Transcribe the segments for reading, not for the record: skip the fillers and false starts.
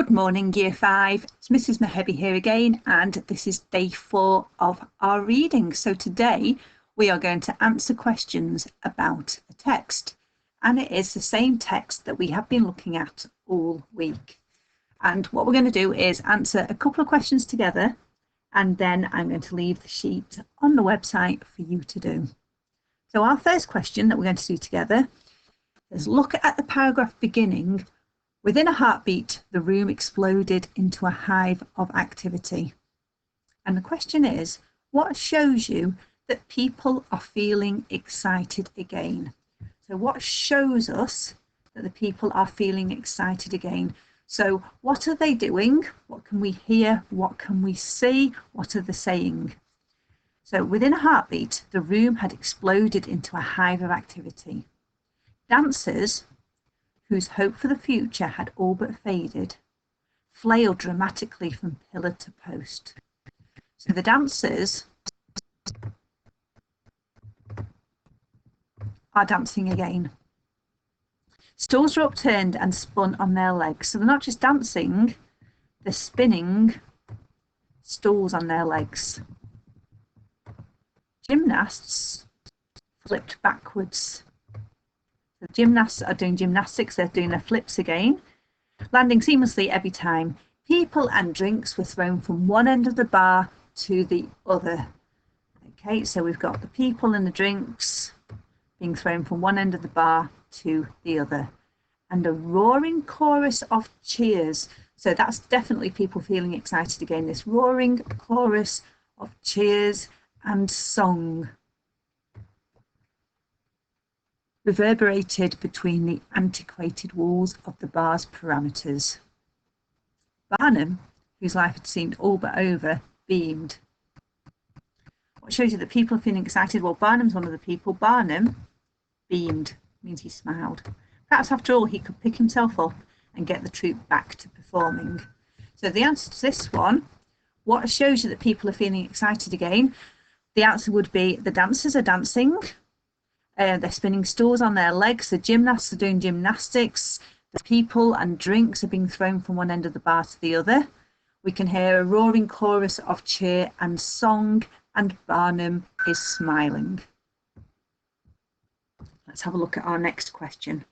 Good morning, Year 5. It's Mrs. Mehebi here again, and this is day 4 of our reading. So today we are going to answer questions about a text, and it is the same text that we have been looking at all week. And what we're going to do is answer a couple of questions together, and then I'm going to leave the sheet on the website for you to do. So our first question that we're going to do together is look at the paragraph beginning. Within a heartbeat, the room exploded into a hive of activity. And the question is, what shows you that people are feeling excited again? So what shows us that the people are feeling excited again? So what are they doing? What can we hear? What can we see? What are they saying? So within a heartbeat, the room had exploded into a hive of activity. Dancers, whose hope for the future had all but faded, flailed dramatically from pillar to post. So the dancers are dancing again. Stools are upturned and spun on their legs. So they're not just dancing, they're spinning stools on their legs. Gymnasts flipped backwards. The gymnasts are doing gymnastics, they're doing their flips again, landing seamlessly every time. People and drinks were thrown from one end of the bar to the other. Okay, so we've got the people and the drinks being thrown from one end of the bar to the other. And a roaring chorus of cheers. So that's definitely people feeling excited again, this roaring chorus of cheers and song reverberated between the antiquated walls of the bar's parameters. Barnum, whose life had seemed all but over, beamed. What shows you that people are feeling excited? Well, Barnum's one of the people. Barnum beamed, means he smiled. Perhaps after all, he could pick himself up and get the troupe back to performing. So the answer to this one, what shows you that people are feeling excited again? The answer would be the dancers are dancing. They're spinning stools on their legs. The gymnasts are doing gymnastics. The people and drinks are being thrown from one end of the bar to the other. We can hear a roaring chorus of cheer and song, and Barnum is smiling. Let's have a look at our next question.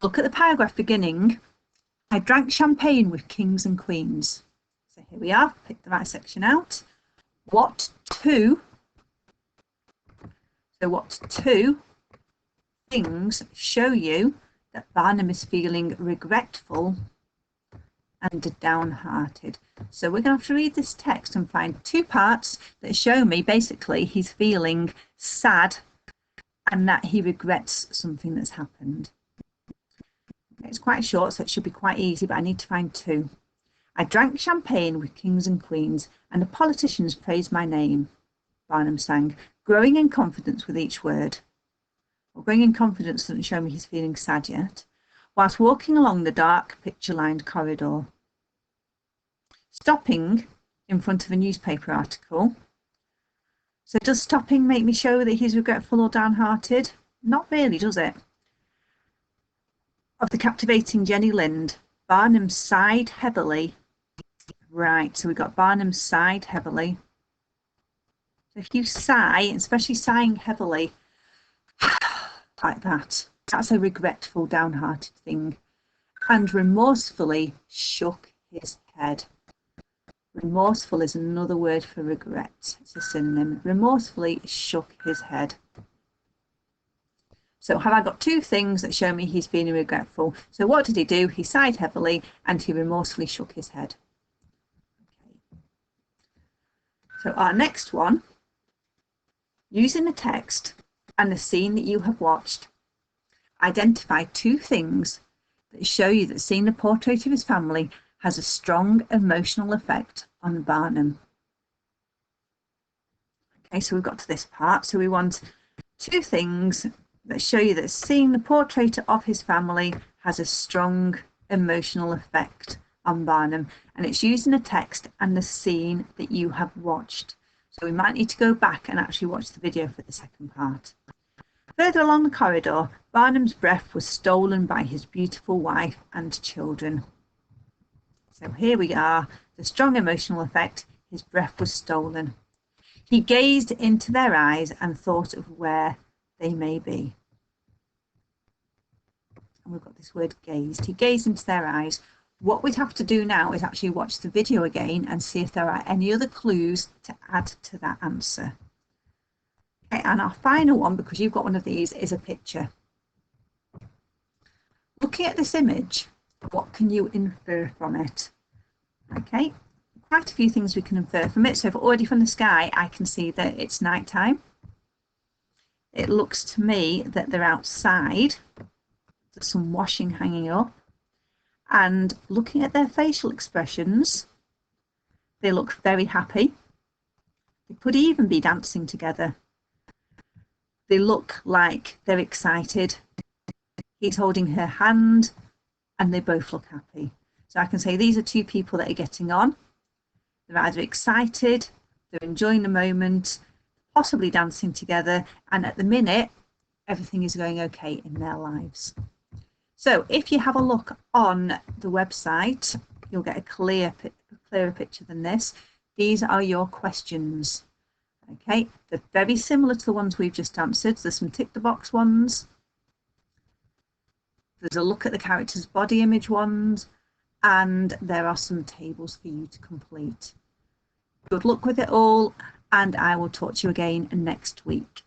Look at the paragraph beginning. I drank champagne with kings and queens. So here we are, pick the right section out. What two things show you that Barnum is feeling regretful and downhearted? So we're going to have to read this text and find two parts that show me basically he's feeling sad and that he regrets something that's happened. It's quite short, so it should be quite easy, but I need to find two. I drank champagne with kings and queens, and the politicians praised my name, Barnum sang, growing in confidence with each word. Well, growing in confidence doesn't show me he's feeling sad yet. Whilst walking along the dark, picture-lined corridor. Stopping in front of a newspaper article. So does stopping make me show that he's regretful or downhearted? Not really, does it? Of the captivating Jenny Lind, Barnum sighed heavily. Right, so we've got Barnum sighed heavily. If you sigh, especially sighing heavily, like that, that's a regretful, downhearted thing. And remorsefully shook his head. Remorseful is another word for regret. It's a synonym. Remorsefully shook his head. So have I got two things that show me he's feeling regretful? So what did he do? He sighed heavily and he remorsefully shook his head. Okay. So our next one, using the text and the scene that you have watched, identify two things that show you that seeing the portrait of his family has a strong emotional effect on Barnum. Okay, so we've got to this part. So we want two things that show you that seeing the portrait of his family has a strong emotional effect on Barnum. And it's using the text and the scene that you have watched. So we might need to go back and actually watch the video for the second part. Further along the corridor, Barnum's breath was stolen by his beautiful wife and children. So here we are, the strong emotional effect, his breath was stolen. He gazed into their eyes and thought of where they may be. And we've got this word gazed. He gazed into their eyes. What we'd have to do now is actually watch the video again and see if there are any other clues to add to that answer. Okay, and our final one, because you've got one of these, is a picture. Looking at this image, what can you infer from it? Okay, quite a few things we can infer from it. So if already from the sky, I can see that it's nighttime. It looks to me that they're outside. There's some washing hanging up. And looking at their facial expressions, they look very happy. They could even be dancing together. They look like they're excited. He's holding her hand and they both look happy. So I can say these are two people that are getting on. They're either excited, they're enjoying the moment, possibly dancing together, and at the minute, everything is going okay in their lives. So if you have a look on the website, you'll get a clearer picture than this. These are your questions. Okay, they're very similar to the ones we've just answered. There's some tick the box ones. There's a look at the character's body image ones, and there are some tables for you to complete. Good luck with it all, and I will talk to you again next week.